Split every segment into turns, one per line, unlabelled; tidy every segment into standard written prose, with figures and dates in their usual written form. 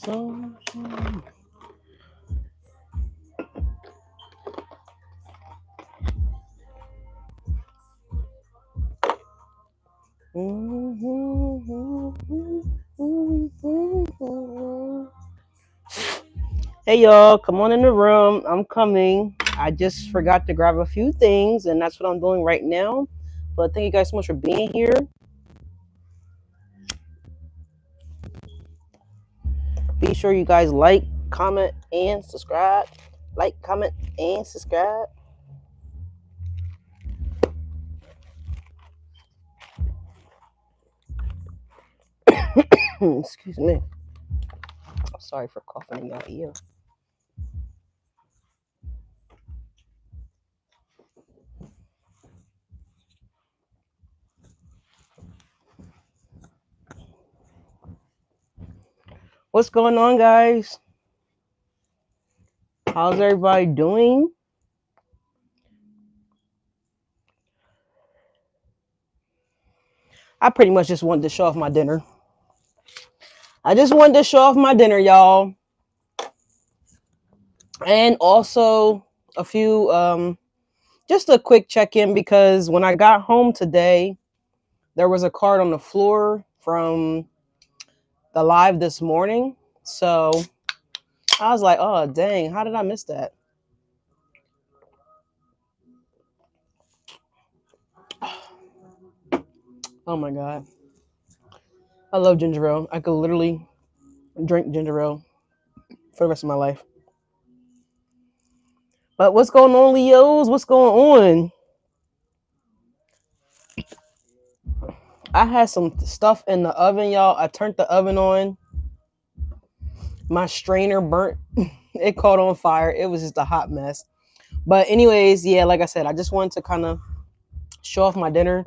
Hey y'all, come on in the room. I'm coming. I just forgot to grab a few things, and that's what I'm doing right now. But thank you guys so much for being here. Be sure you guys like, comment, and subscribe. Like, comment, and subscribe. Excuse me. I'm sorry for coughing in your ear. What's going on, guys? How's everybody doing? I pretty much just wanted to show off my dinner. I just wanted to show off my dinner, y'all. And also a few, just a quick check-in, because when I got home today, there was a card on the floor from the live this morning. So I was like, oh, dang, how did I miss that? Oh my God. I love ginger ale. I could literally drink ginger ale for the rest of my life. But what's going on, Leos? What's going on? I had some stuff in the oven, y'all. I turned the oven on. My strainer burnt. It caught on fire. It was just a hot mess. But anyways, yeah, like I said, I just wanted to kind of show off my dinner.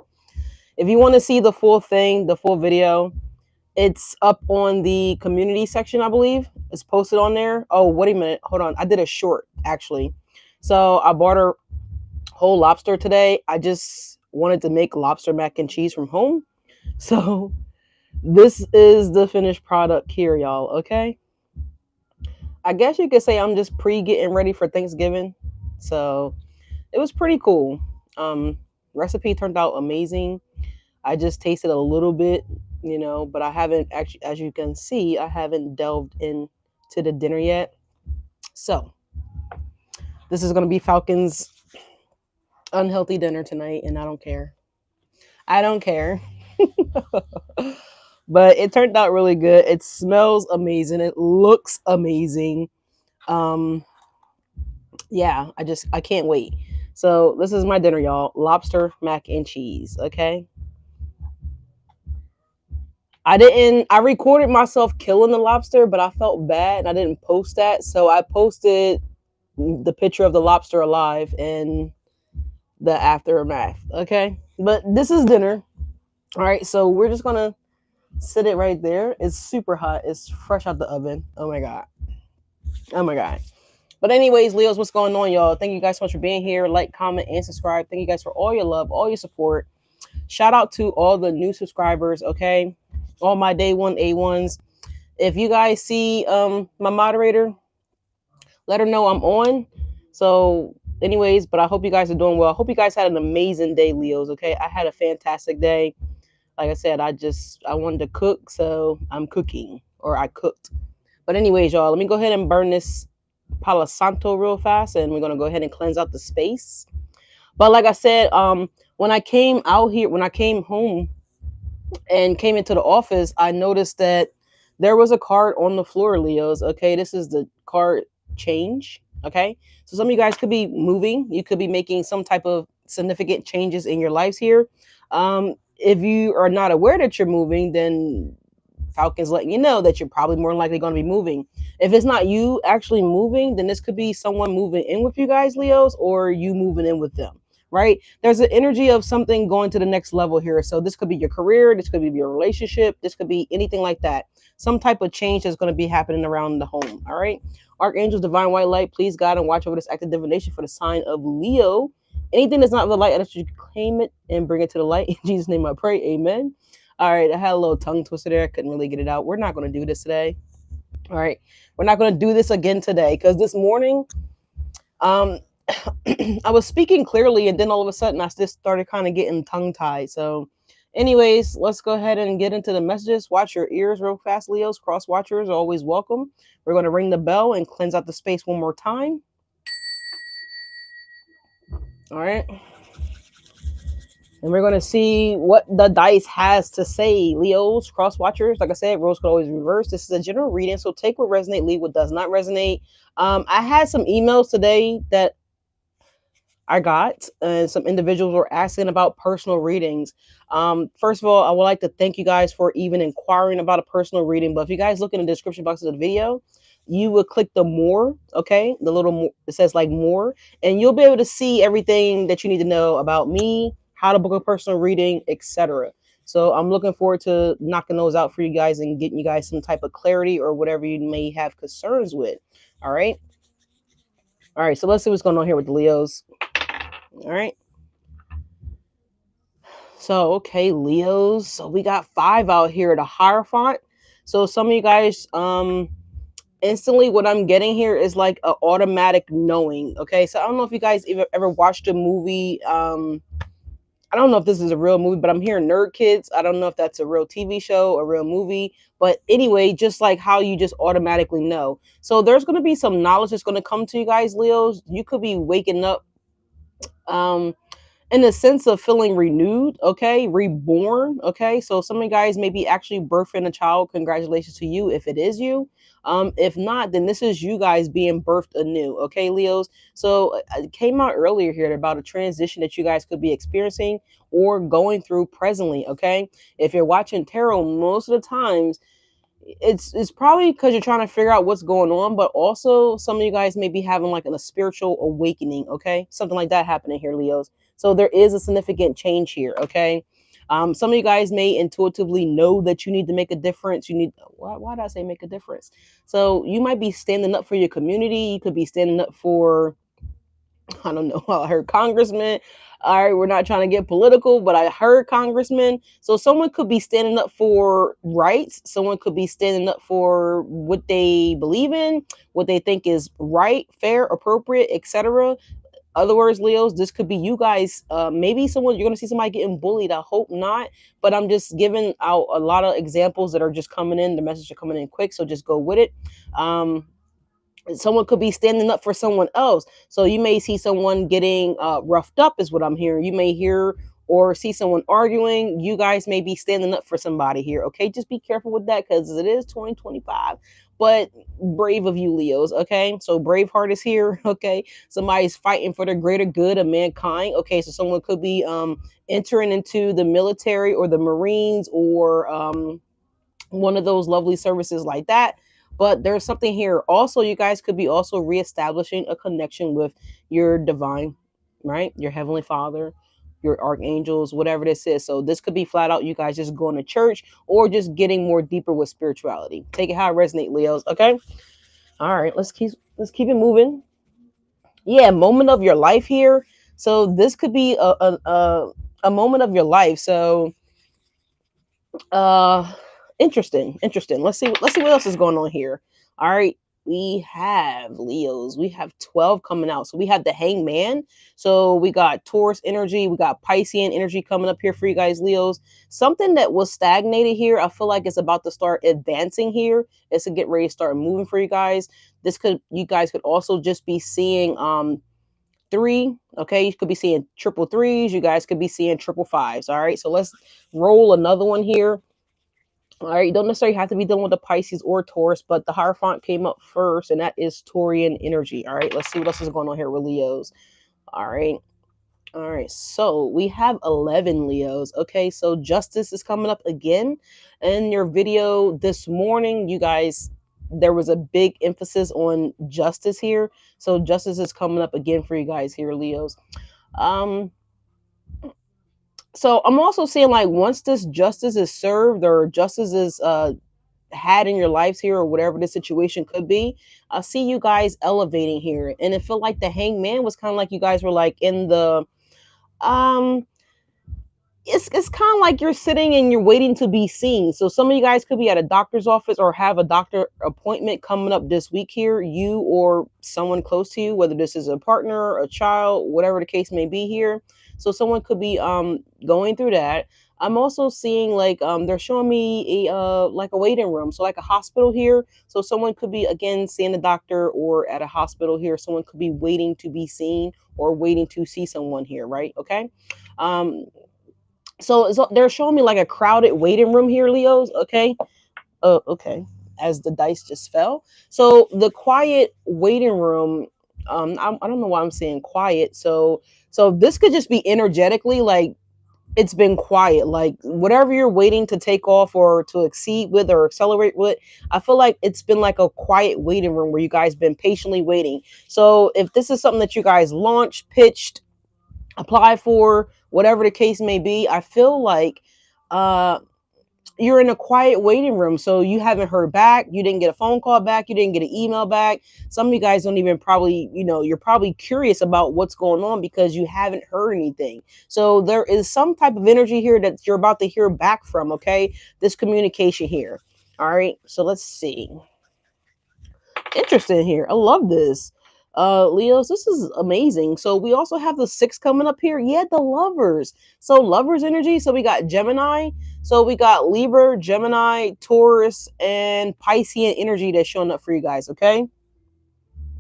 If you want to see the full thing, the full video, it's up on the community section, I believe. It's posted on there. Oh, wait a minute. Hold on. I did a short, actually. So I bought a whole lobster today. I just wanted to make lobster mac and cheese from home. So this is the finished product here, y'all. Okay. I guess you could say I'm just getting ready for Thanksgiving. So it was pretty cool. Recipe turned out amazing. I just tasted a little bit, but I haven't actually, as you can see, I haven't delved into the dinner yet. So this is going to be Falcon's unhealthy dinner tonight, and I don't care. I don't care. But it turned out really good. It smells amazing. It looks amazing. Yeah, I can't wait. So this is my dinner, y'all. Lobster mac and cheese. Okay. I recorded myself killing the lobster, but I felt bad and I didn't post that. So I posted the picture of the lobster alive and the aftermath. Okay. But this is dinner. All right. So we're just going to sit it right there. It's super hot. It's fresh out the oven. Oh my God. Oh my God. But anyways, Leos, what's going on, y'all? Thank you guys so much for being here. Like, comment, and subscribe. Thank you guys for all your love, all your support. Shout out to all the new subscribers, okay? All my day one A1s. If you guys see my moderator, let her know I'm on. So anyways, but I hope you guys are doing well. I hope you guys had an amazing day, Leos, okay? I had a fantastic day. Like I said, I wanted to cook, so I'm cooking, or I cooked. But anyways, y'all, let me go ahead and burn this Palo Santo real fast, and we're gonna go ahead and cleanse out the space. But like I said, when I came home and came into the office, I noticed that there was a card on the floor, Leos. Okay, this is the card change. Okay, so some of you guys could be moving. You could be making some type of significant changes in your lives here. If you are not aware that you're moving, then Falcon's letting you know that you're probably more likely going to be moving. If it's not you actually moving, then this could be someone moving in with you guys, Leos, or you moving in with them, right? There's an energy of something going to the next level here. So this could be your career, this could be your relationship, this could be anything like that. Some type of change that's going to be happening around the home, all right? Archangels, divine white light, please guide and watch over this active divination for the sign of Leo. Anything that's not of the light, I let you claim it and bring it to the light. In Jesus' name I pray, amen. All right, I had a little tongue twister there. I couldn't really get it out. We're not going to do this today. All right. We're not going to do this again today because this morning, um, I was speaking clearly, and then all of a sudden, I just started kind of getting tongue tied. So, anyways, let's go ahead and get into the messages. Watch your ears real fast, Leos. Cross watchers are always welcome. We're going to ring the bell and cleanse out the space one more time. All right. And we're going to see what the dice has to say. Leos, cross watchers, like I said, roles could always reverse. This is a general reading, so take what resonate, leave what does not resonate. I had some emails today that I got, and some individuals were asking about personal readings. First of all, I would like to thank you guys for even inquiring about a personal reading. But if you guys look in the description box of the video, you would click the more, okay, the little more, it says like more, and you'll be able to see everything that you need to know about me, how to book a personal reading, etc. So I'm looking forward to knocking those out for you guys and getting you guys some type of clarity or whatever you may have concerns with. All right. All right. So let's see what's going on here with the Leos. All right. So, okay, Leos. So we got 5 out here, the Hierophant. So some of you guys, instantly what I'm getting here is like an automatic knowing. Okay. So I don't know if you guys ever watched a movie. I don't know if this is a real movie, but I'm hearing Nerd Kids. I don't know if that's a real TV show, a real movie. But anyway, just like how you just automatically know. So there's going to be some knowledge that's going to come to you guys, Leos. You could be waking up. In the sense of feeling renewed, okay, reborn, okay. So some of you guys may be actually birthing a child. Congratulations to you if it is you. If not, then this is you guys being birthed anew, okay, Leos. So it came out earlier here about a transition that you guys could be experiencing or going through presently, okay. If you're watching tarot, most of the times it's probably because you're trying to figure out what's going on, but also some of you guys may be having like a spiritual awakening, okay, something like that happening here, Leos. So there is a significant change here, okay. Some of you guys may intuitively know that you need to make a difference. You need, why did I say make a difference? So you might be standing up for your community. You could be standing up for, I don't know. I heard congressman. All right, we're not trying to get political, but I heard congressman. So someone could be standing up for rights. Someone could be standing up for what they believe in, what they think is right, fair, appropriate, etc. Other words, Leos, this could be you guys. Maybe someone, you're gonna see somebody getting bullied. I hope not, but I'm just giving out a lot of examples that are just coming in. The messages are coming in quick, so just go with it. Someone could be standing up for someone else. So you may see someone getting roughed up, is what I'm hearing. You may hear or see someone arguing. You guys may be standing up for somebody here. Okay, just be careful with that because it is 2025. But brave of you, Leos. Okay, so Braveheart is here. Okay, somebody's fighting for the greater good of mankind. Okay, so someone could be entering into the military or the Marines or one of those lovely services like that. But there's something here also. You guys could be also reestablishing a connection with your divine, right, your heavenly father, your archangels, whatever this is. So this could be flat out you guys just going to church or just getting more deeper with spirituality. Take it how it resonate, Leos. Okay, all right, let's keep it moving. Yeah, moment of your life here. So this could be a moment of your life. So uh interesting. Let's see what else is going on here. All right, we have Leos. We have 12 coming out. So we have the Hangman. So we got Taurus energy, we got Piscean energy coming up here for you guys, Leos. Something that was stagnated here, I feel like it's about to start advancing here. It's to get ready to start moving for you guys. This could, you guys could also just be seeing 3. Okay, you could be seeing triple threes. You guys could be seeing triple fives. All right, so let's roll another one here. All right, you don't necessarily have to be dealing with the Pisces or Taurus, but the Hierophant came up first, and that is Taurian energy. All right, let's see what else is going on here with Leos. All right. All right, so we have 11 Leos. Okay, so justice is coming up again. In your video this morning, you guys, there was a big emphasis on justice here. So justice is coming up again for you guys here, Leos. So I'm also seeing like once this justice is served or justice is had in your lives here or whatever the situation could be, I see you guys elevating here. And it felt like the Hangman was kind of like you guys were like in the um it's kind of like you're sitting and you're waiting to be seen. So some of you guys could be at a doctor's office or have a doctor appointment coming up this week here, you or someone close to you, whether this is a partner, a child, whatever the case may be here. So someone could be going through that. I'm also seeing like they're showing me a like a waiting room, so like a hospital here. So someone could be again seeing a doctor or at a hospital here. Someone could be waiting to be seen or waiting to see someone here, right? Okay. Um, so they're showing me like a crowded waiting room here, Leos. Okay. Oh, okay. As the dice just fell. So the quiet waiting room. I don't know why I'm saying quiet. So this could just be energetically like it's been quiet. Like whatever you're waiting to take off or to exceed with or accelerate with, I feel like it's been like a quiet waiting room where you guys been patiently waiting. So if this is something that you guys launched, pitched, apply for, whatever the case may be, I feel like uh you're in a quiet waiting room. So you haven't heard back, you didn't get a phone call back, you didn't get an email back. Some of you guys don't even probably, you're probably curious about what's going on because you haven't heard anything. So there is some type of energy here that you're about to hear back from. Okay, this communication here. All right, so let's see. Interesting here. I love this. Leos, this is amazing. So we also have the six coming up here. Yeah, the lovers. So lovers energy. So we got Gemini. So we got Libra, Gemini, Taurus, and Piscean energy that's showing up for you guys. Okay.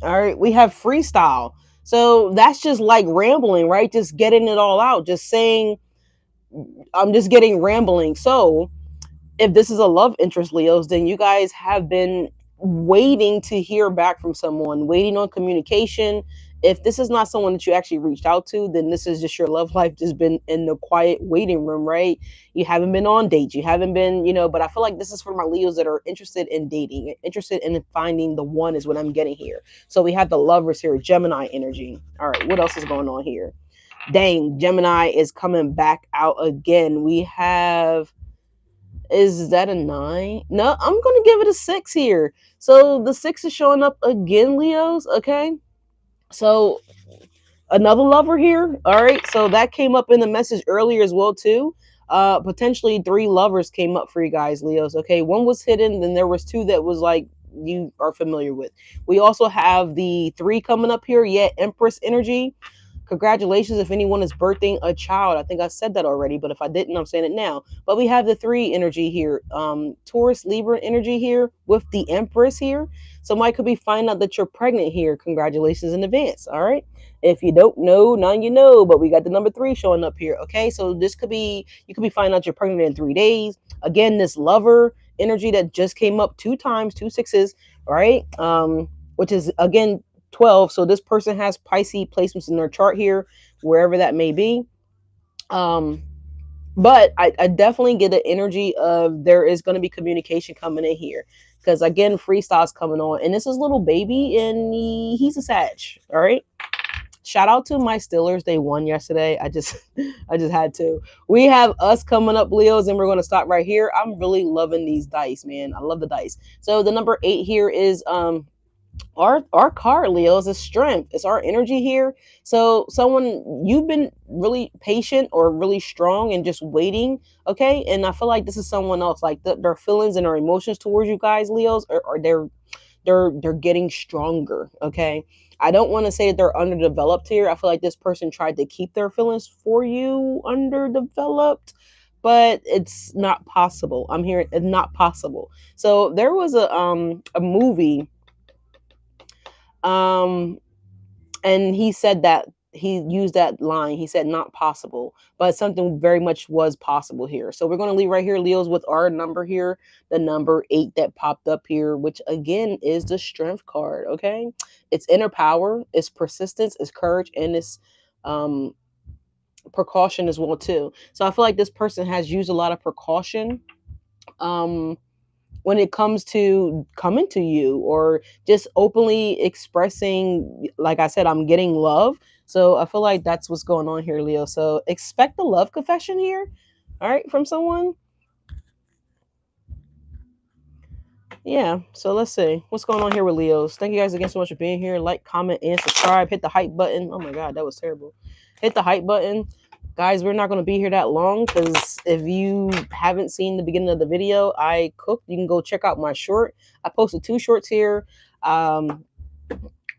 All right. We have freestyle. So that's just like rambling, right? Just getting it all out. Just saying, I'm just getting rambling. So if this is a love interest, Leos, then you guys have been waiting to hear back from someone, waiting on communication. If this is not someone that you actually reached out to, then this is just your love life just been in the quiet waiting room, right? You haven't been on dates, you haven't been, but I feel like this is for my Leos that are interested in dating, interested in finding the one is what I'm getting here. So we have the lovers here, Gemini energy. All right, what else is going on here? Dang, Gemini is coming back out again. We have, is that a 9? No, I'm gonna give it a 6 here. So the 6 is showing up again, Leos. Okay, so another lover here. All right, so that came up in the message earlier as well too. Potentially 3 lovers came up for you guys, Leos. Okay, one was hidden, then there was 2 that was like you are familiar with. We also have the 3 coming up here. Yeah, Empress energy. Congratulations if anyone is birthing a child. I think I said that already, but if I didn't, I'm saying it now. But we have the 3 energy here. Taurus, Libra energy here with the Empress here. Somebody could be finding out that you're pregnant here. Congratulations in advance. All right. If you don't know, now you know. But we got the number 3 showing up here. Okay. So this could be, you could be finding out you're pregnant in 3 days. Again, this lover energy that just came up 2 times, 2 sixes. All right. Which is again 12. So this person has Pisces placements in their chart here, wherever that may be. But I definitely get the energy of there is going to be communication coming in here. Because again, freestyle's coming on. And this is little baby, and he's a Sag. All right. Shout out to my Steelers. They won yesterday. I just had to. We have us coming up, Leos, and we're going to stop right here. I'm really loving these dice, man. I love the dice. So the number 8 here is our card, Leos, is strength. It's our energy here. So someone, you've been really patient or really strong and just waiting. Okay. And I feel like this is someone else, like their feelings and their emotions towards you guys, Leos, or they're getting stronger. Okay. I don't want to say that they're underdeveloped here. I feel like this person tried to keep their feelings for you underdeveloped, but it's not possible. I'm hearing it's not possible. So there was a movie, and he said that he used that line. He said not possible, but something very much was possible here. So we're going to leave right here, Leos, with our number here, the number 8 that popped up here, which again is the strength card. Okay, it's inner power, it's persistence, it's courage, and it's precaution as well too. So I feel like this person has used a lot of precaution when it comes to coming to you or just openly expressing, like I said, I'm getting love. So I feel like that's what's going on here, Leo. So expect the love confession here, all right, from someone. Yeah, so let's see what's going on here with Leos. Thank you guys again so much for being here. Like, comment, and subscribe. Hit the hype button. Oh my God, that was terrible. Hit the hype button. Guys, we're not going to be here that long because if you haven't seen the beginning of the video, I cooked. You can go check out my short. I posted 2 shorts here. I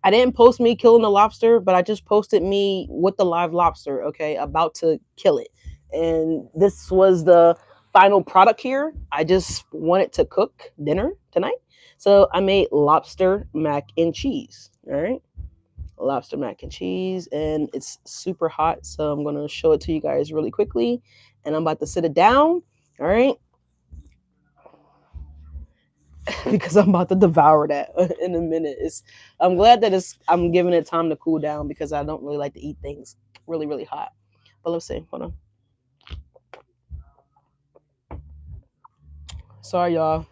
didn't post me killing the lobster, but I just posted me with the live lobster, okay, about to kill it. And this was the final product here. I just wanted to cook dinner tonight. So I made lobster mac and cheese, all right? Lobster mac and cheese, and it's super hot. So I'm going to show it to you guys really quickly. And I'm about to sit it down, all right? Because I'm about to devour that in a minute. I'm glad that I'm giving it time to cool down because I don't really like to eat things really, really hot. But let's see. Hold on. Sorry, y'all.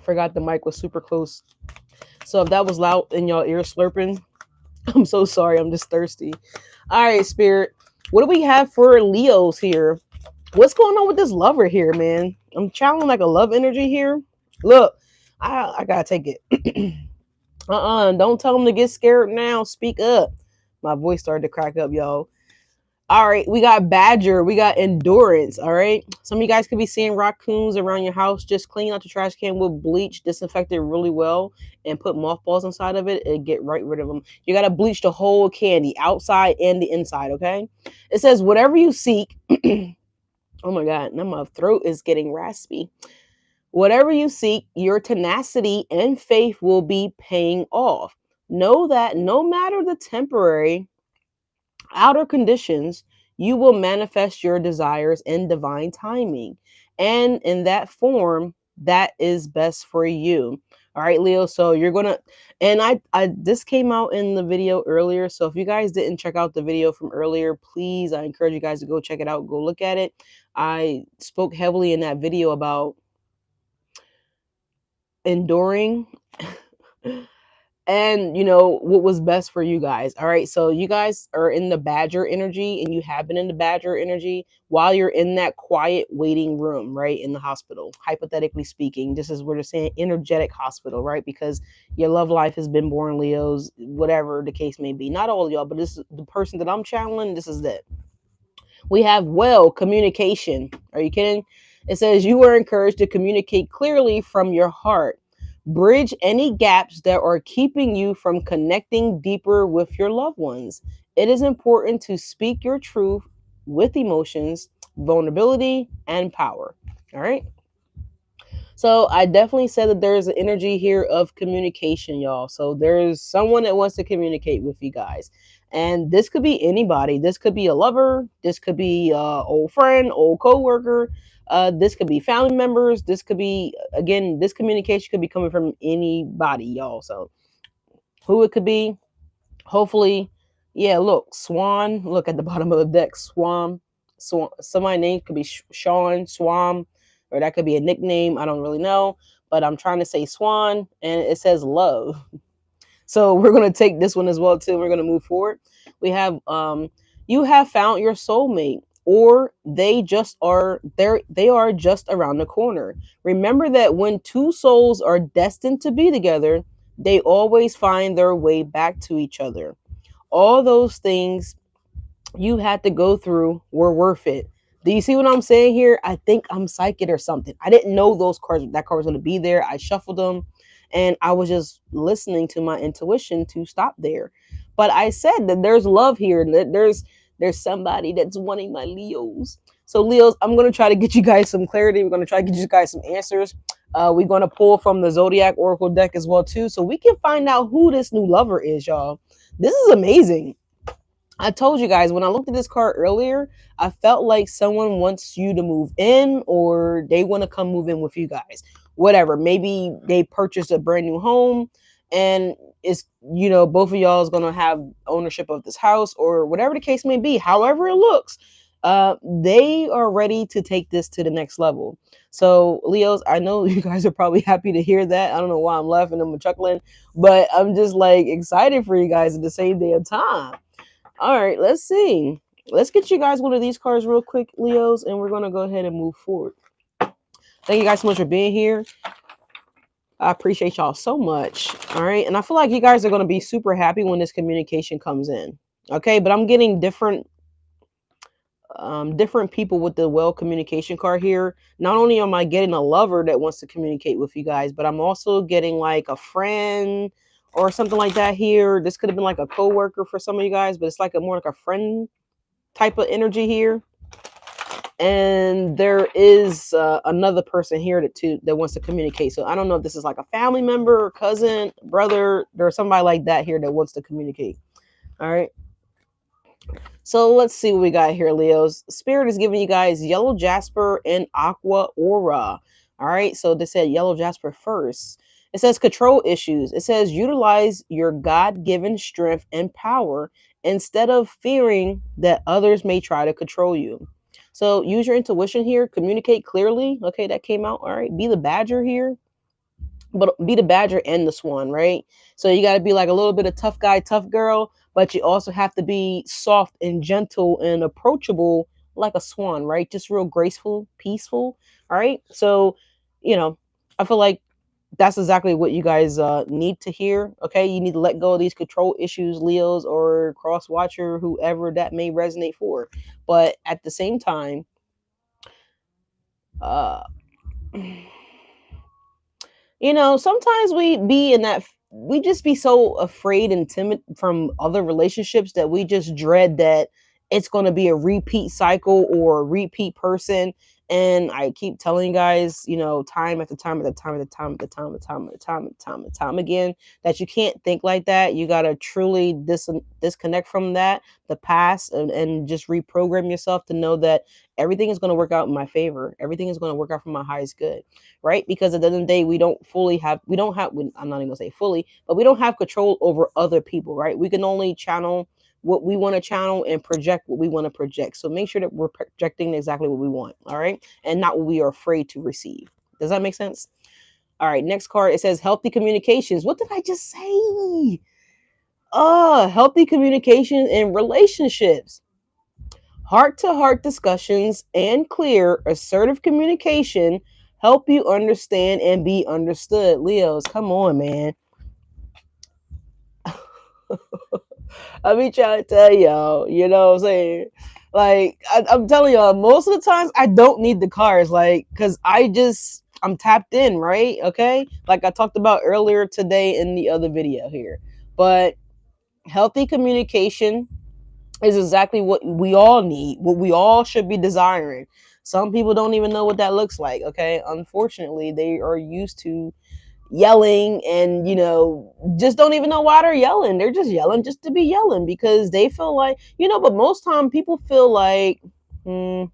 Forgot the mic was super close. So if that was loud in y'all ear slurping, I'm so sorry. I'm just thirsty. All right, Spirit. What do we have for Leos here? What's going on with this lover here, man? I'm channeling like a love energy here. Look, I gotta take it. Don't tell them to get scared now. Speak up. My voice started to crack up, y'all. All right, we got Badger, we got Endurance. All right, some of you guys could be seeing raccoons around your house. Just clean out the trash can with bleach, disinfect it really well, and put mothballs inside of it and get right rid of them. You gotta bleach the whole can, the outside and the inside. Okay, it says whatever you seek. Oh my God, now my throat is getting raspy. Whatever you seek, your tenacity and faith will be paying off. Know that no matter the temporary outer conditions, you will manifest your desires in divine timing and in that form that is best for you. All right, Leo. So you're gonna, and I this came out in the video earlier. So if you guys didn't check out the video from earlier, please, I encourage you guys to go check it out, go look at it. I spoke heavily in that video about enduring and what was best for you guys. All right, so you guys are in the Badger energy, and you have been in the Badger energy while you're in that quiet waiting room, right, in the hospital. Hypothetically speaking, this is where they're saying energetic hospital, right, because your love life has been born, Leos, whatever the case may be. Not all of y'all, but this is the person that I'm channeling. This is it. We have communication. Are you kidding? It says you are encouraged to communicate clearly from your heart. Bridge any gaps that are keeping you from connecting deeper with your loved ones. It is important to speak your truth with emotions, vulnerability, and power. All right. So I definitely said that there's an energy here of communication, y'all. So there's someone that wants to communicate with you guys. And this could be anybody. This could be a lover. This could be old friend, old coworker. This could be family members. This could be, again, this communication could be coming from anybody, y'all. So who it could be, hopefully, yeah, look, Swan, look at the bottom of the deck, Swan, somebody's name could be Sean, Swan, or that could be a nickname, I don't really know, but I'm trying to say Swan, and it says love. So we're going to take this one as well, too. We're going to move forward. We have, you have found your soulmate, or they are just around the corner. Remember that when two souls are destined to be together, they always find their way back to each other. All those things you had to go through were worth it. Do you see what I'm saying here? I think I'm psychic or something. I didn't know that card was going to be there. I shuffled them and I was just listening to my intuition to stop there. But I said that there's love here, that there's somebody that's wanting my Leos. So Leos, I'm going to try to get you guys some clarity. We're going to try to get you guys some answers. We're going to pull from the Zodiac Oracle deck as well too, so we can find out who this new lover is, y'all. This is amazing. I told you guys when I looked at this card earlier, I felt like someone wants you to move in, or they want to come move in with you guys. Whatever. Maybe they purchased a brand new home and it's, both of y'all is going to have ownership of this house, or whatever the case may be. However it looks, they are ready to take this to the next level. So Leos, I know you guys are probably happy to hear that. I don't know why I'm laughing, I'm chuckling, but I'm just like excited for you guys at the same damn time. All right, let's see. Let's get you guys one of these cards real quick, Leos, and we're going to go ahead and move forward. Thank you guys so much for being here. I appreciate y'all so much. All right, and I feel like you guys are going to be super happy when this communication comes in. Okay, but I'm getting different different people with the well communication card here. Not only am I getting a lover that wants to communicate with you guys, but I'm also getting like a friend or something like that here. This could have been like a coworker for some of you guys, but it's like a more like a friend type of energy here. And there is another person here that wants to communicate. So I don't know if this is like a family member, cousin, brother. There's somebody like that here that wants to communicate. All right. So let's see what we got here, Leos. Spirit is giving you guys yellow jasper and aqua aura. All right. So they said yellow jasper first. It says control issues. It says utilize your God given strength and power instead of fearing that others may try to control you. So use your intuition here. Communicate clearly. Okay, that came out. All right. Be the badger here, but be the badger and the swan, right? So you got to be like a little bit of tough guy, tough girl, but you also have to be soft and gentle and approachable like a swan, right? Just real graceful, peaceful. All right. So, you know, I feel like that's exactly what you guys need to hear. Okay. You need to let go of these control issues, Leos or cross watcher, whoever that may resonate for. But at the same time, uh, sometimes we just be so afraid and timid from other relationships that we just dread that it's going to be a repeat cycle or a repeat person. And I keep telling you guys, time after time after time after time after time after time after time after time after time again, that you can't think like that. You got to truly disconnect from the past, and just reprogram yourself to know that everything is going to work out in my favor. Everything is going to work out for my highest good, right? Because at the end of the day, I'm not even gonna say fully, but we don't have control over other people, right? We can only channel what we want to channel and project what we want to project. So make sure that we're projecting exactly what we want, all right? And not what we are afraid to receive. Does that make sense? All right, next card, it says healthy communications. What did I just say? Healthy communication in relationships. Heart to heart discussions and clear, assertive communication help you understand and be understood. Leos, come on, man. I be trying to tell y'all, you know what I'm saying? Like, I'm telling y'all, most of the times I don't need the cards, like, because I'm tapped in, right? Okay. Like I talked about earlier today in the other video here. But healthy communication is exactly what we all need, what we all should be desiring. Some people don't even know what that looks like. Okay. Unfortunately, they are used to yelling and, just don't even know why they're yelling. They're just yelling just to be yelling because they feel like, but most time people feel like, hmm,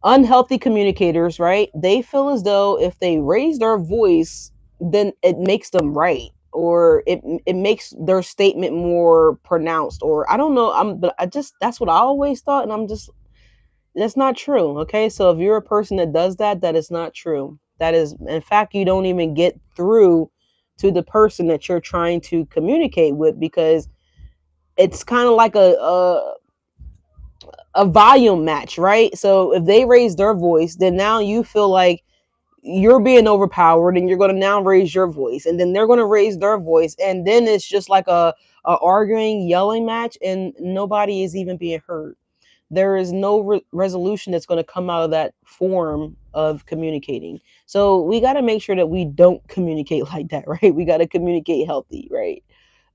unhealthy communicators, right? They feel as though if they raise their voice, then it makes them right, or it makes their statement more pronounced, or I don't know. But I just that's what I always thought, and that's not true. Okay, so if you're a person that does that, that is not true. That is, in fact, you don't even get through to the person that you're trying to communicate with, because it's kind of like a volume match, right? So if they raise their voice, then now you feel like you're being overpowered, and you're going to now raise your voice, and then they're going to raise their voice, and then it's just like a arguing, yelling match, and nobody is even being heard. There is no resolution that's going to come out of that form of communicating. So we got to make sure that we don't communicate like that, right? We got to communicate healthy, right?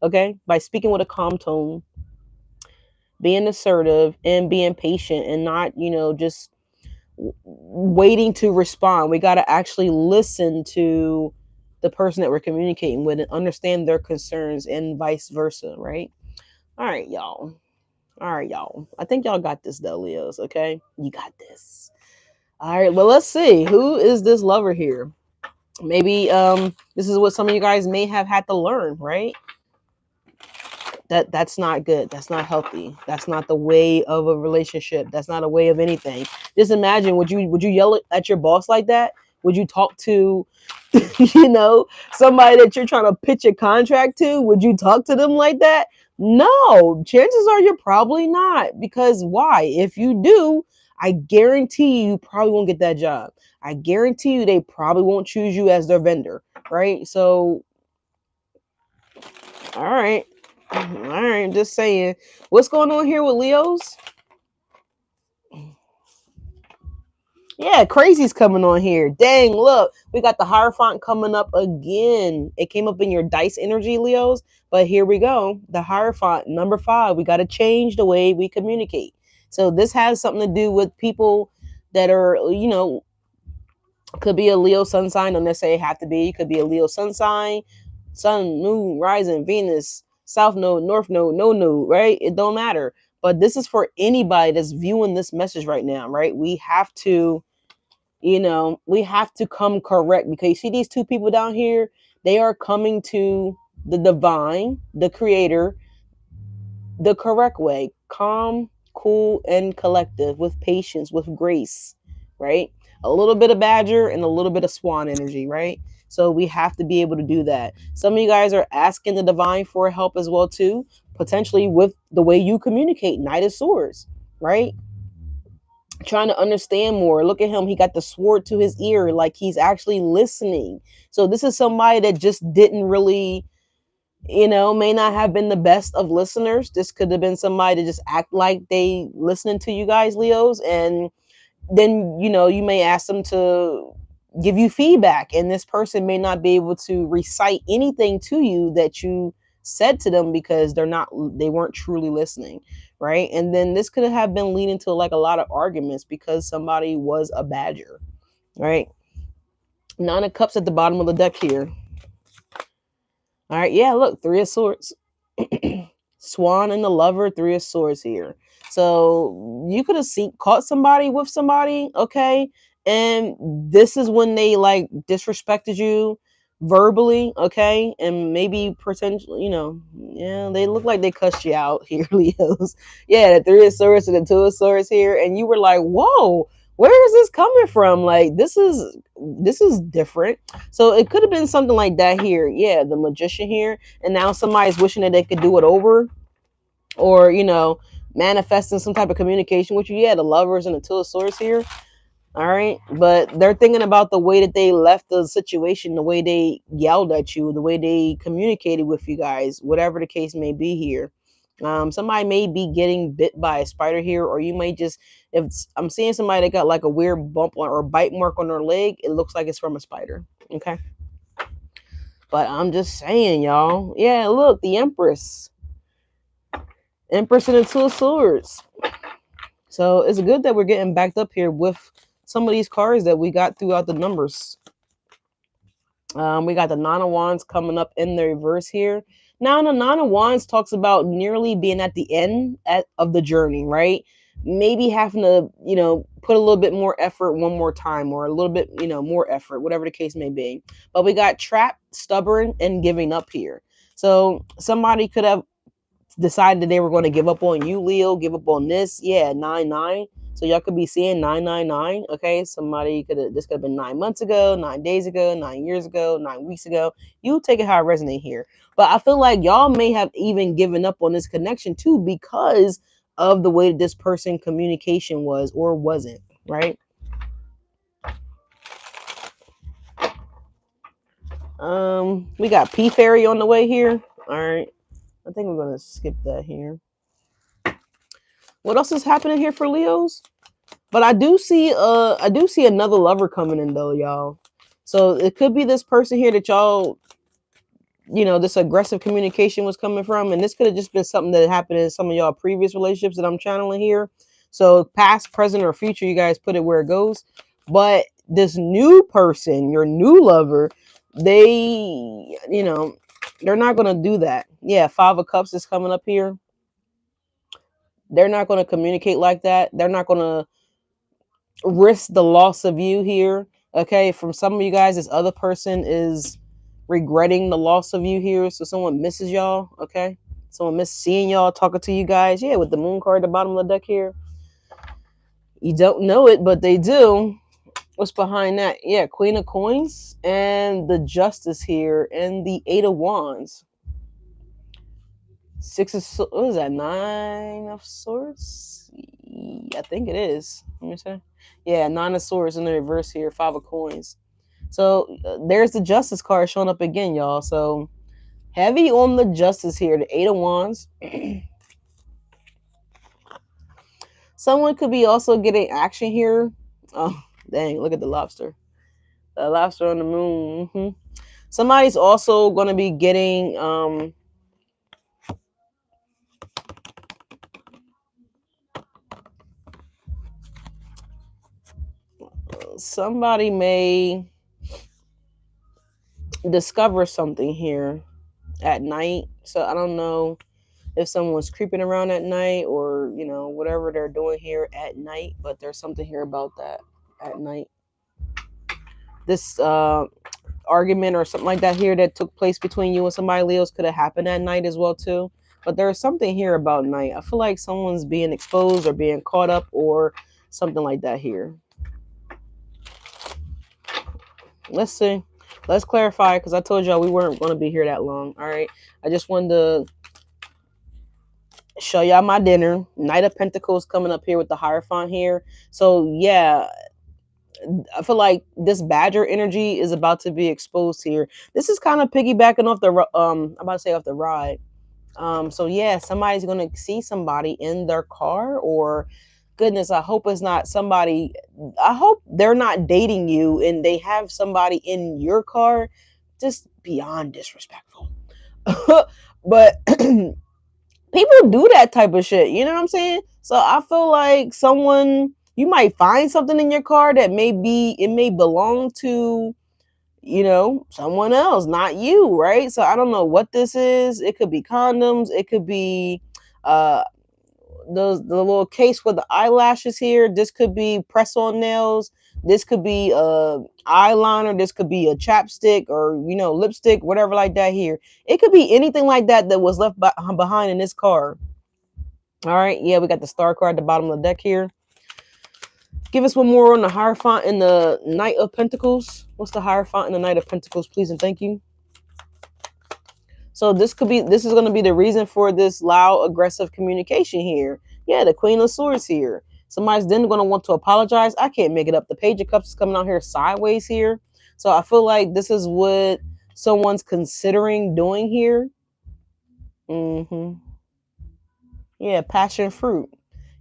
Okay, by speaking with a calm tone, being assertive, and being patient, and not, just waiting to respond. We got to actually listen to the person that we're communicating with and understand their concerns, and vice versa, right? All right, y'all. All right, y'all. I think y'all got this, though, Leos. Okay, you got this. All right. Well, let's see. Who is this lover here? Maybe this is what some of you guys may have had to learn, right? That's not good. That's not healthy. That's not the way of a relationship. That's not a way of anything. Just imagine, would you yell at your boss like that? Would you talk to somebody that you're trying to pitch a contract to? Would you talk to them like that? No. Chances are you're probably not. Because why? If you do, I guarantee you probably won't get that job. I guarantee you they probably won't choose you as their vendor, right? So, all right. All right, just saying. What's going on here with Leos? Yeah, crazy's coming on here. Dang, look, we got the Hierophant coming up again. It came up in your dice energy, Leos, but here we go. The Hierophant, number 5. We got to change the way we communicate. So this has something to do with people that are, could be a Leo sun sign, don't necessarily have to be. It could be a Leo sun sign, sun, moon, rising, Venus, south node, north node, no node, right? It don't matter. But this is for anybody that's viewing this message right now, right? We have to come correct, because you see these two people down here, they are coming to the divine, the creator, the correct way, calm, cool, and collective, with patience, with grace, right? A little bit of badger and a little bit of swan energy, right? So we have to be able to do that. Some of you guys are asking the divine for help as well too, potentially with the way you communicate. Knight of Swords, right? Trying to understand more. Look at him. He got the sword to his ear, like he's actually listening. So this is somebody that just didn't really, may not have been the best of listeners. This could have been somebody to just act like they listening to you guys, Leos, and then you may ask them to give you feedback, and this person may not be able to recite anything to you that you said to them, because they weren't truly listening, right? And then this could have been leading to like a lot of arguments because somebody was a badger, right? 9 of Cups at the bottom of the deck here. All right, yeah, look, 3 of Swords. Swan and the Lover, 3 of Swords here. So you could have caught somebody with somebody, okay? And this is when they like disrespected you verbally, okay? And maybe potentially, yeah, they look like they cussed you out here, Leos. Yeah, the 3 of Swords and the 2 of Swords here, and you were like, whoa, where is this coming from? Like this is different. So it could have been something like that here. Yeah, the Magician here, and now somebody's wishing that they could do it over, or manifesting some type of communication with you. Yeah, the Lovers and the 2 of Swords here. All right, but they're thinking about the way that they left the situation, the way they yelled at you, the way they communicated with you guys, whatever the case may be here. Somebody may be getting bit by a spider here, or you may just, I'm seeing somebody that got like a weird bump or bite mark on their leg, it looks like it's from a spider. Okay, but I'm just saying, y'all. Yeah, look, the Empress and the 2 of Swords. So it's good that we're getting backed up here with some of these cards that we got throughout the numbers. We got the 9 of Wands coming up in the reverse here. Now, the 9 of Wands talks about nearly being at the end of the journey, right? Maybe having to, put a little bit more effort one more time, or a little bit, more effort, whatever the case may be. But we got trapped, stubborn, and giving up here. So somebody could have decided that they were going to give up on you, Leo, give up on this. Yeah, 9-9. So y'all could be seeing 999. Okay, this could have been 9 months ago, 9 days ago, 9 years ago, 9 weeks ago. You take it how it resonates here. But I feel like y'all may have even given up on this connection too, because of the way that this person communication was or wasn't, right? We got P Fairy on the way here. All right, I think we're gonna skip that here. What else is happening here for Leos? But I do see another lover coming in though, y'all. So it could be this person here that y'all, this aggressive communication was coming from, and this could have just been something that happened in some of y'all previous relationships that I'm channeling here. So past, present, or future, you guys put it where it goes. But this new person, your new lover, they, they're not gonna do that. Yeah, 5 of Cups is coming up here. They're not gonna communicate like that. They're not gonna risk the loss of you here. Okay, from some of you guys, this other person is regretting the loss of you here. So someone misses y'all. Okay, someone miss seeing y'all, talking to you guys. Yeah, with the Moon card at the bottom of the deck here. You don't know it, but they do. What's behind that? Yeah, Queen of Coins and the Justice here, and the 8 of Wands. What is that? 9 of Swords. I think it is. Let me see. Yeah, 9 of Swords in the reverse here. 5 of Coins. So there's the Justice card showing up again, y'all. So heavy on the Justice here. The 8 of Wands. Someone could be also getting action here. Oh, Dang, look at the lobster. The lobster on the moon. Somebody's also going to be getting somebody may discover something here at night. So I don't know if someone's creeping around at night or, whatever they're doing here at night, but there's something here about that at night. This argument or something like that here that took place between you and somebody, Leos, could have happened at night as well too. But there's something here about night. I feel like someone's being exposed or being caught up or something like that here. Let's see. Let's clarify, because I told y'all we weren't going to be here that long. All right. I just wanted to show y'all my dinner. Knight of Pentacles coming up here with the Hierophant here. So yeah, I feel like this Badger energy is about to be exposed here. This is kind of piggybacking off the I'm about to say off the ride. So yeah, somebody's gonna see somebody in their car, or goodness, I hope it's not somebody. I hope they're not dating you and they have somebody in your car. Just beyond disrespectful. But people do that type of shit. You know what I'm saying? So I feel like you might find something in your car that may belong to, someone else, not you, right? So I don't know what this is. It could be condoms. It could be uh the little case with the eyelashes here. This could be press on nails. This could be eyeliner. This could be a chapstick or lipstick, whatever like that here. It could be anything like that that was left behind in this car. All right, yeah, we got the star card at the bottom of the deck here. Give us one more on the Hierophant and the Knight of Pentacles. What's the Hierophant and the Knight of Pentacles, please and thank you. So this is going to be the reason for this loud, aggressive communication here. Yeah, the Queen of Swords here. Somebody's then going to want to apologize. I can't make it up. The Page of Cups is coming out here sideways here. So I feel like this is what someone's considering doing here. Yeah, passion fruit.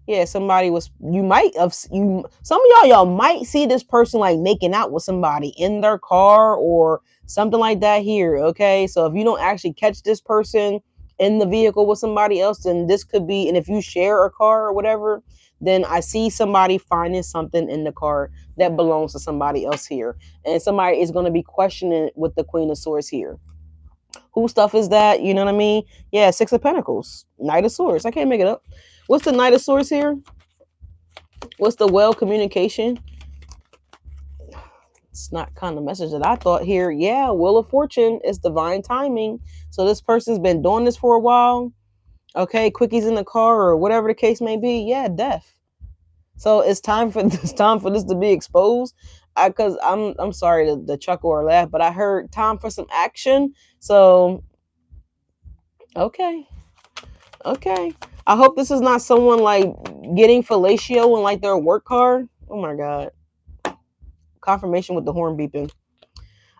Yeah, some of y'all might see this person like making out with somebody in their car or something like that here. Okay, so if you don't actually catch this person in the vehicle with somebody else, then this could be, and if you share a car or whatever, then I see somebody finding something in the car that belongs to somebody else here, and somebody is going to be questioning with the Queen of Swords here. Whose stuff is that? You know what I mean? Yeah, Six of Pentacles, Knight of Swords. I can't make it up. What's the Knight of Swords here? What's the well communication? It's not kind of message that I thought here. Yeah, Wheel of Fortune is divine timing. So this person's been doing this for a while. Okay, quickies in the car or whatever the case may be. Yeah, death. So it's time for this to be exposed. Because I'm sorry to chuckle or laugh, but I heard time for some action. So okay. I hope this is not someone like getting fellatio in like their work car. Oh my god. Confirmation with the horn beeping.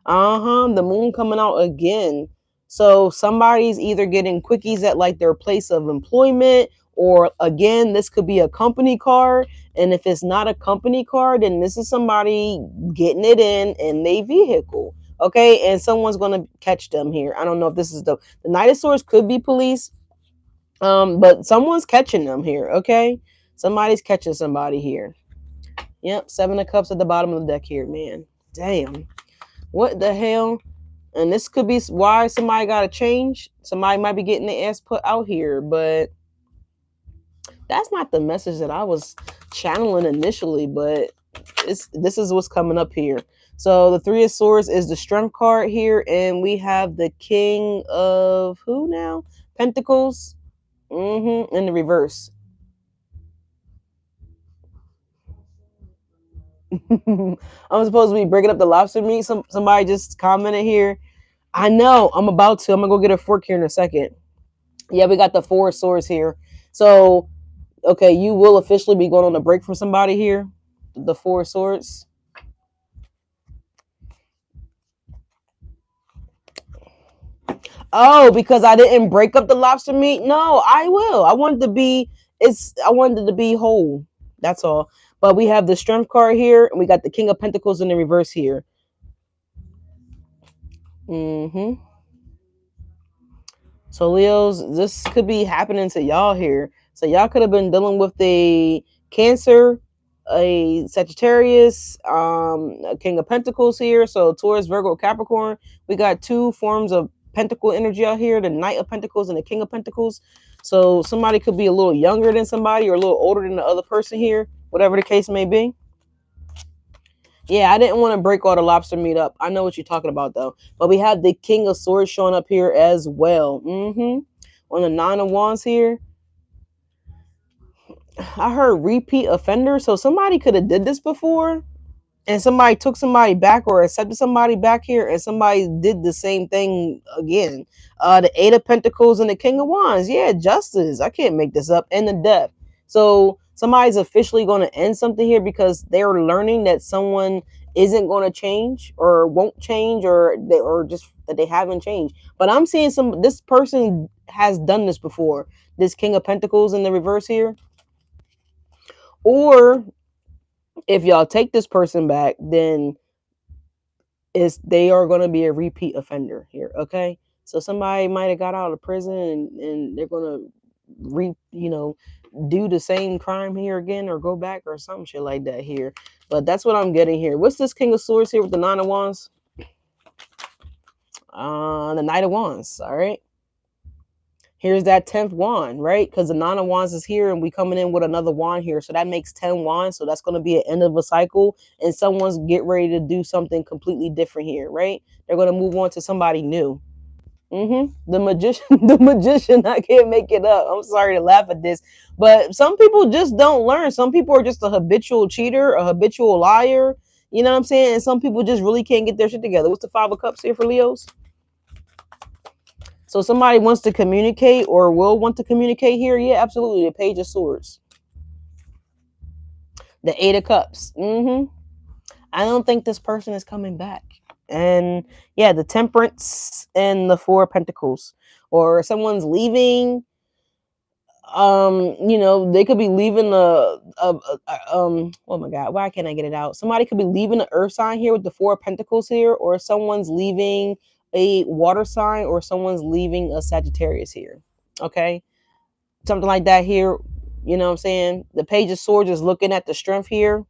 The moon coming out again. So somebody's either getting quickies at like their place of employment, or again, this could be a company car. And if it's not a company car, then this is somebody getting it in their vehicle. Okay, and someone's gonna catch them here. I don't know if this is the Knight of Swords could be police. But someone's catching them here. Okay, somebody's catching somebody here. Yep, Seven of Cups at the bottom of the deck here, man. Damn. What the hell? And this could be why somebody got to change. Somebody might be getting their ass put out here, but that's not the message that I was channeling initially, but this is what's coming up here. So the Three of Swords is the Strength card here, and we have the King of who now? Pentacles. In the reverse. I'm supposed to be breaking up the lobster meat. Somebody just commented here. I know. I'm about to. I'm gonna go get a fork here in a second. Yeah, we got the Four of Swords here. So, okay, you will officially be going on a break from somebody here. The Four of Swords. Oh, because I didn't break up the lobster meat? No, I will. I wanted to be whole. That's all. But we have the Strength card here, and we got the King of Pentacles in the reverse here. So Leos, this could be happening to y'all here. So y'all could have been dealing with a Cancer, a Sagittarius, a King of Pentacles here. So Taurus, Virgo, Capricorn. We got two forms of Pentacle energy out here: the Knight of Pentacles and the King of Pentacles. So somebody could be a little younger than somebody or a little older than the other person here, whatever the case may be. Yeah, I didn't want to break all the lobster meat up. I know what you're talking about, though. But we have the King of Swords showing up here as well. On the Nine of Wands here, I heard repeat offender. So somebody could have did this before, and somebody took somebody back or accepted somebody back here, and somebody did the same thing again. The Eight of Pentacles and the King of Wands. Yeah, justice. I can't make this up. And the Death. So somebody's officially going to end something here because they're learning that someone isn't going to change or won't change, or just that they haven't changed. But I'm seeing this person has done this before. This King of Pentacles in the reverse here. Or if y'all take this person back, then they are going to be a repeat offender here. Okay, so somebody might have got out of prison and they're going to do the same crime here again, or go back or some shit like that here. But that's what I'm getting here. What's this King of Swords here with the Nine of Wands? The Knight of Wands. All right, here's that 10th wand, right? Because the Nine of Wands is here and we coming in with another wand here. So that makes 10 wands. So that's going to be an end of a cycle, and someone's get ready to do something completely different here, right? They're going to move on to somebody new. The magician, the magician. I can't make it up. I'm sorry to laugh at this, but some people just don't learn. Some people are just a habitual cheater, a habitual liar. You know what I'm saying? And some people just really can't get their shit together. What's the Five of Cups here for Leos? So somebody wants to communicate or will want to communicate here. Yeah, absolutely. The Page of Swords. The Eight of Cups. I don't think this person is coming back. And yeah, the Temperance and the Four of Pentacles. Or someone's leaving. They could be leaving oh my God, why can't I get it out? Somebody could be leaving the earth sign here with the Four of Pentacles here, or someone's leaving a water sign, or someone's leaving a Sagittarius here. Okay, something like that here. You know what I'm saying? The Page of Swords is looking at the Strength here.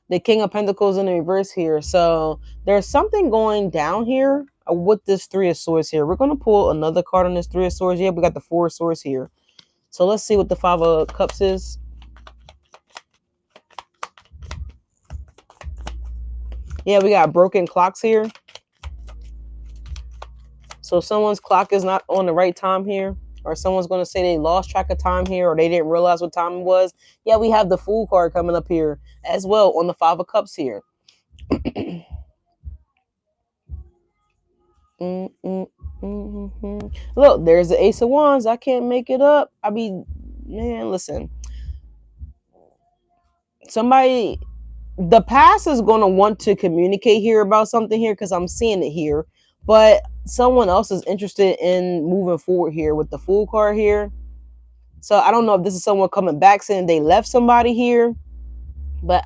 The King of Pentacles in the reverse here. So there's something going down here with this Three of Swords here. We're going to pull another card on this Three of Swords. Yeah, we got the Four of Swords here. So let's see what the Five of Cups is. Yeah, we got broken clocks here. So someone's clock is not on the right time here, or someone's going to say they lost track of time here, or they didn't realize what time it was. Yeah, we have the Fool card coming up here as well on the Five of Cups here. Look, there's the Ace of Wands. I can't make it up. I mean, man, listen. Somebody, the past is going to want to communicate here about something here because I'm seeing it here. But someone else is interested in moving forward here with the Fool card here. So I don't know if this is someone coming back saying they left somebody here,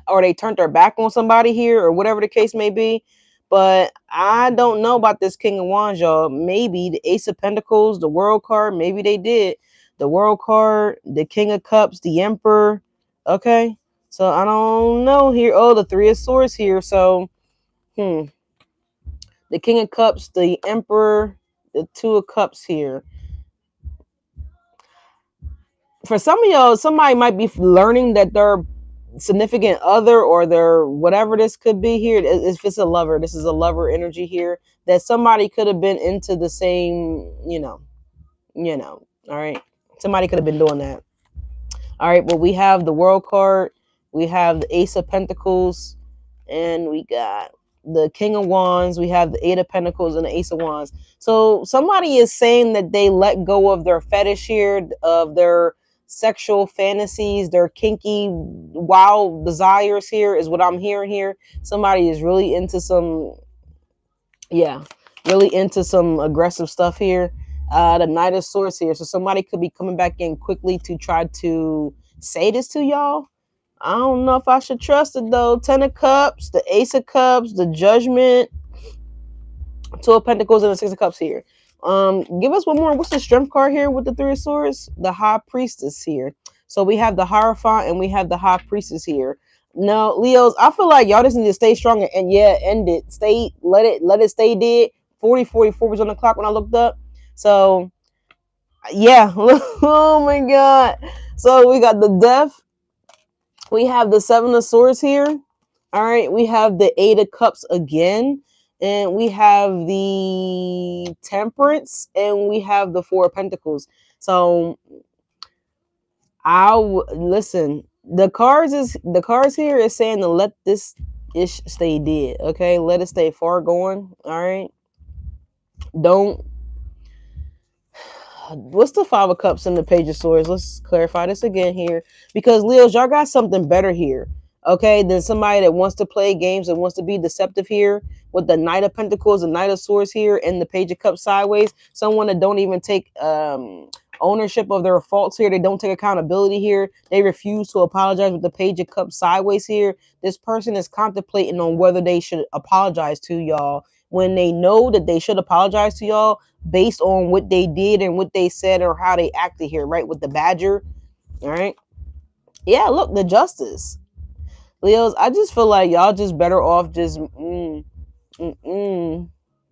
or they turned their back on somebody here, or whatever the case may be. But I don't know about this King of Wands, y'all. Maybe the Ace of Pentacles, the World card, maybe they did. The World card, the King of Cups, the Emperor. Okay. So I don't know here. Oh, the Three of Swords here. So, the King of Cups, the Emperor, the Two of Cups here. For some of y'all, somebody might be learning that their significant other or their whatever this could be here. If it's a lover, this is a lover energy here, that somebody could have been into the same, all right. Somebody could have been doing that. All right, well, we have the World card, we have the Ace of Pentacles, and we got the King of Wands. We have the Eight of Pentacles and the Ace of Wands. So somebody is saying that they let go of their fetish here, of their sexual fantasies, their kinky, wild desires here, is what I'm hearing here. Somebody is really into some, really into some aggressive stuff here. The Knight of Swords here. So somebody could be coming back in quickly to try to say this to y'all. I don't know if I should trust it though. 10 of Cups, the Ace of Cups, the Judgment, Two of Pentacles, and the Six of Cups here. Give us one more. What's the Strength card here with the Three of Swords? The High Priestess here. So we have the Hierophant and we have the High Priestess here. Now, Leos, I feel like y'all just need to stay strong and yeah, end it. Let it stay dead. 40:44 was on the clock when I looked up. So yeah. Oh my god. So we got the Death. We have the Seven of Swords here. All right, we have the Eight of Cups again, and we have the Temperance, and we have the Four of Pentacles. So listen. The cards here is saying to let this ish stay dead. Okay, let it stay far going. All right, don't. What's the Five of Cups and the Page of Swords? Let's clarify this again here, because Leos, y'all got something better here, okay, than somebody that wants to play games and wants to be deceptive here with the Knight of Pentacles, the Knight of Swords here, and the Page of Cups sideways. Someone that don't even take ownership of their faults here. They don't take accountability here. They refuse to apologize with the Page of Cups sideways here. This person is contemplating on whether they should apologize to y'all when they know that they should apologize to y'all based on what they did and what they said or how they acted here, right? With the Badger. All right. Yeah, look, the Justice. Leos, I just feel like y'all just better off just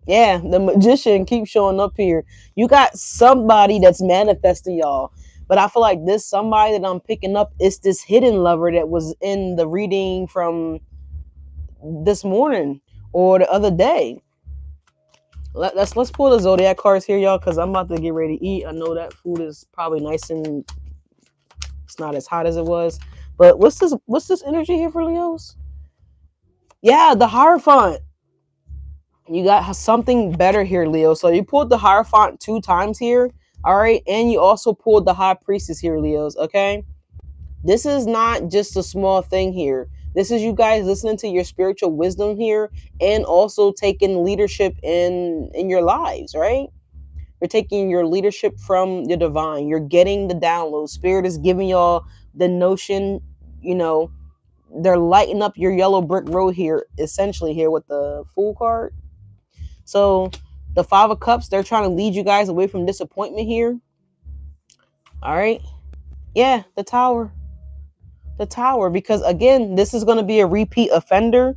yeah, the Magician keeps showing up here. You got somebody that's manifesting y'all. But I feel like this somebody that I'm picking up is this hidden lover that was in the reading from this morning or the other day. Let's pull the Zodiac cards here, y'all, because I'm about to get ready to eat. I know that food is probably nice and it's not as hot as it was. But what's this energy here for Leos? Yeah, the Hierophant. You got something better here, Leo. So you pulled the Hierophant 2 times here. All right. And you also pulled the High Priestess here, Leos. Okay. This is not just a small thing here. This is you guys listening to your spiritual wisdom here and also taking leadership in your lives, right? You're taking your leadership from the divine. You're getting the download. Spirit is giving y'all the notion, you know, they're lighting up your yellow brick road here, essentially here with the Fool card. So the Five of Cups, they're trying to lead you guys away from disappointment here. All right. Yeah, the Tower. The Tower, because again, this is going to be a repeat offender.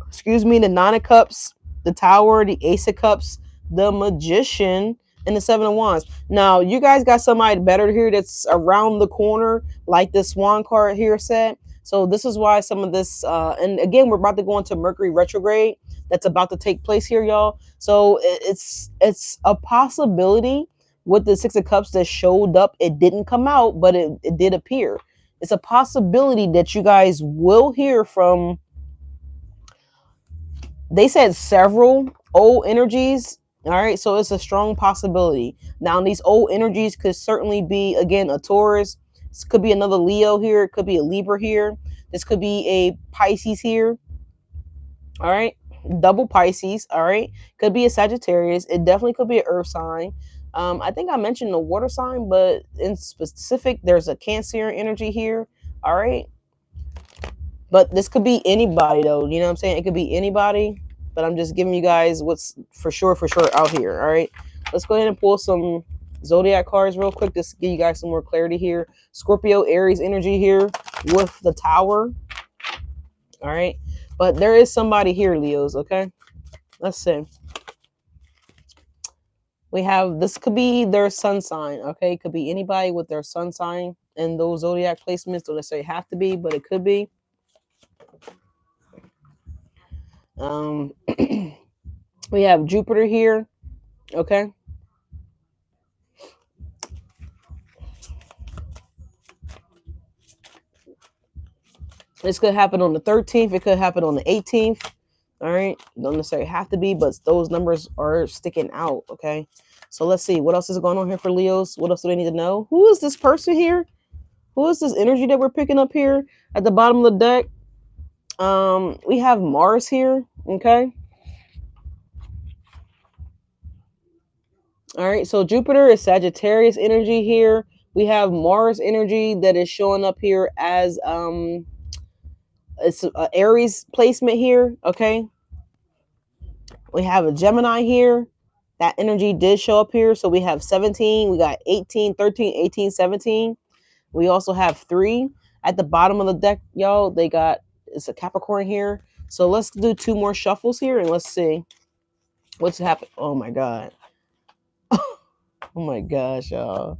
Excuse me, the Nine of Cups, the Tower, the Ace of Cups, the Magician, and the Seven of Wands. Now, you guys got somebody better here that's around the corner, like the Swan card here said. So this is why some of this, and again, we're about to go into Mercury retrograde. That's about to take place here, y'all. So it's a possibility with the Six of Cups that showed up. It didn't come out, but it did appear. It's a possibility that you guys will hear from, they said, several old energies. All right, so it's a strong possibility. Now, these old energies could certainly be, again, a Taurus. This could be another Leo here. It could be a Libra here. This could be a Pisces here. All right, double Pisces. All right, could be a Sagittarius. It definitely could be an Earth sign. I think I mentioned the water sign, but in specific, there's a Cancer energy here. All right, but this could be anybody though. You know what I'm saying? It could be anybody, but I'm just giving you guys what's for sure out here. All right, let's go ahead and pull some Zodiac cards real quick, just to give you guys some more clarity here. Scorpio, Aries energy here with the Tower. All right, but there is somebody here, Leos. Okay, let's see. We have, this could be their sun sign. Okay, it could be anybody with their sun sign, and those Zodiac placements don't necessarily have to be, but it could be. We have Jupiter here. Okay. This could happen on the 13th. It could happen on the 18th. All right. Don't necessarily have to be, but those numbers are sticking out. Okay. So let's see. What else is going on here for Leos? What else do they need to know? Who is this person here? Who is this energy that we're picking up here at the bottom of the deck? We have Mars here. Okay. All right. So Jupiter is Sagittarius energy here We have Mars energy that is showing up here as it's a Aries placement here. Okay, we have a Gemini here. That energy did show up here. So we have 17, we got 18, 13, 18, 17. We also have 3 at the bottom of the deck, y'all. They got, it's a Capricorn here. So let's do 2 more shuffles here and let's see what's happening. Oh my God. Oh my gosh, y'all.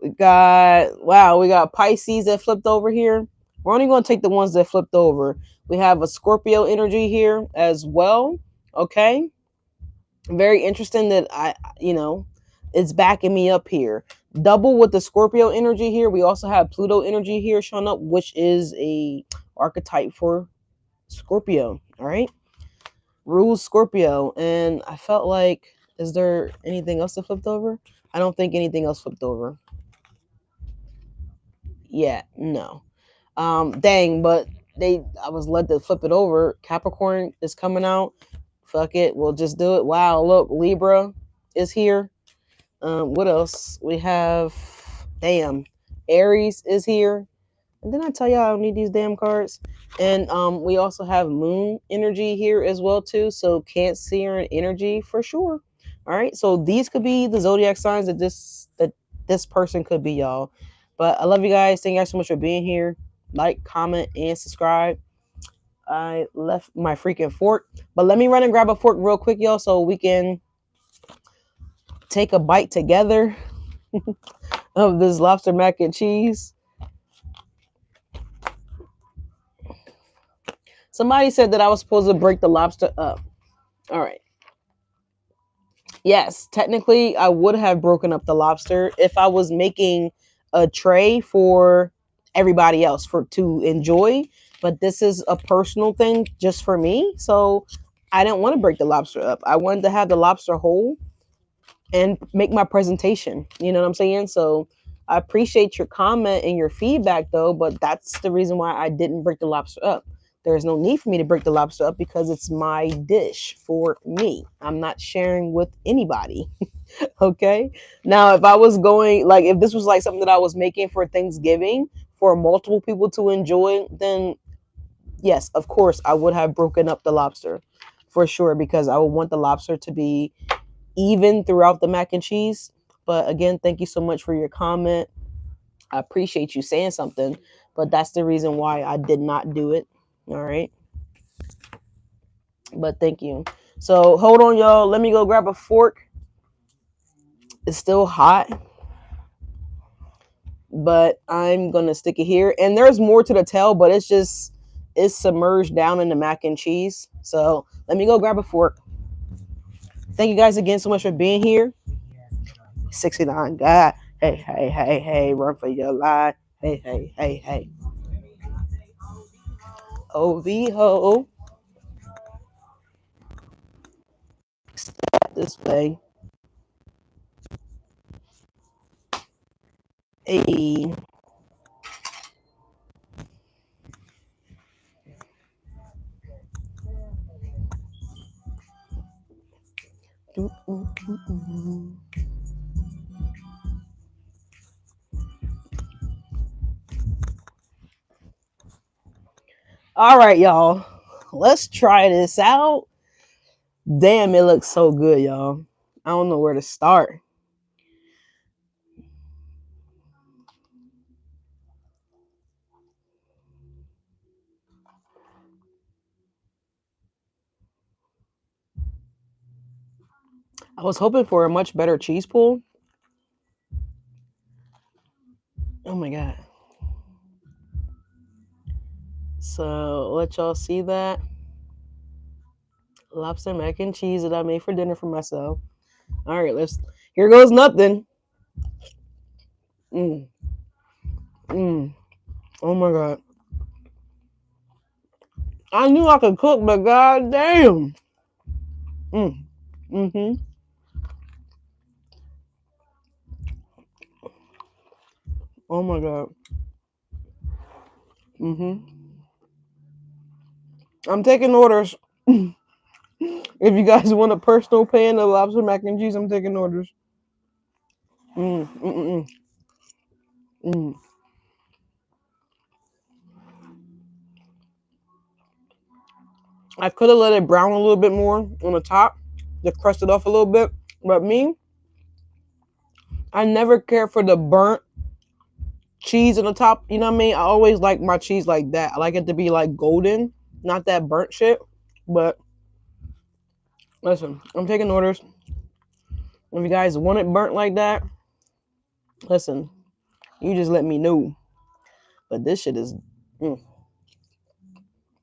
We got Pisces that flipped over here. We're only going to take the ones that flipped over. We have a Scorpio energy here as well. Okay. Very interesting that it's backing me up here. Double with the Scorpio energy here. We also have Pluto energy here showing up, which is a archetype for Scorpio. All right. Rules Scorpio. And I felt like, is there anything else that flipped over? I don't think anything else flipped over. Yeah, no. Dang, but I was led to flip it over. Capricorn is coming out. Fuck it, we'll just do it. Wow, look, Libra is here. What else? We have, damn, Aries is here. And then I tell y'all I don't need these damn cards. And we also have Moon energy here as well too. So Cancer energy for sure. All right, so these could be the zodiac signs that this person could be, y'all. But I love you guys. Thank you guys so much for being here. Like, comment, and subscribe. I left my freaking fork, but let me run and grab a fork real quick, y'all, so we can take a bite together of this lobster mac and cheese. Somebody said that I was supposed to break the lobster up. All right. Yes, technically, I would have broken up the lobster if I was making a tray for everybody else to enjoy. But this is a personal thing just for me, so I didn't want to break the lobster up. I wanted to have the lobster whole and make my presentation. You know what I'm saying? So I appreciate your comment and your feedback, though. But that's the reason why I didn't break the lobster up. There's no need for me to break the lobster up because it's my dish for me. I'm not sharing with anybody. Okay. Now, if I was going, like, if this was like something that I was making for Thanksgiving for multiple people to enjoy, then yes, of course, I would have broken up the lobster for sure because I would want the lobster to be even throughout the mac and cheese. But again, thank you so much for your comment. I appreciate you saying something, but that's the reason why I did not do it. All right. But thank you. So hold on, y'all. Let me go grab a fork. It's still hot, but I'm going to stick it here. And there's more to the tail, but it's submerged down in the mac and cheese. So let me go grab a fork. Thank you guys again so much for being here. 69 God. Hey, hey, hey, hey, run for your life. Hey, hey, hey, hey. OVO. Step this way. Hey. All right, y'all. Let's try this out. Damn, it looks so good, y'all. I don't know where to start. I was hoping for a much better cheese pool. Oh my God. So let y'all see that lobster mac and cheese that I made for dinner for myself. All right, here goes nothing. Mm. Mm. Oh my God. I knew I could cook, but god damn. Mm. Mm-hmm. Oh my God. Mm-hmm. I'm taking orders. If you guys want a personal pan of lobster mac and cheese, I'm taking orders. Mm. Mm-mm. Mm. I could have let it brown a little bit more on the top to crust it off a little bit. But me, I never cared for the burnt cheese on the top. You know what I mean? I always like my cheese like that. I like it to be like golden, not that burnt shit. But listen, I'm taking orders. If you guys want it burnt like that, listen, you just let me know. But this shit is. Mm,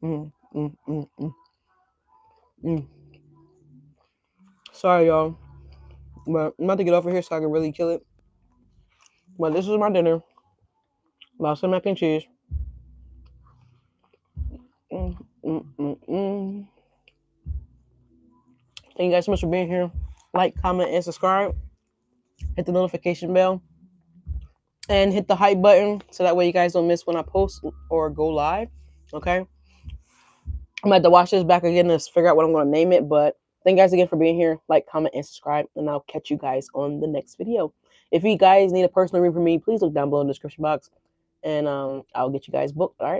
mm, mm, mm, mm, mm. Sorry, y'all. But I'm about to get off of here so I can really kill it. But this is my dinner. Lobster mac and cheese. Mm, mm, mm, mm. Thank you guys so much for being here. Like, comment, and subscribe. Hit the notification bell. And hit the hype button so that way you guys don't miss when I post or go live. Okay? I'm going to have to watch this back again to figure out what I'm going to name it. But thank you guys again for being here. Like, comment, and subscribe. And I'll catch you guys on the next video. If you guys need a personal reading from me, please look down below in the description box. And I'll get you guys booked. All right?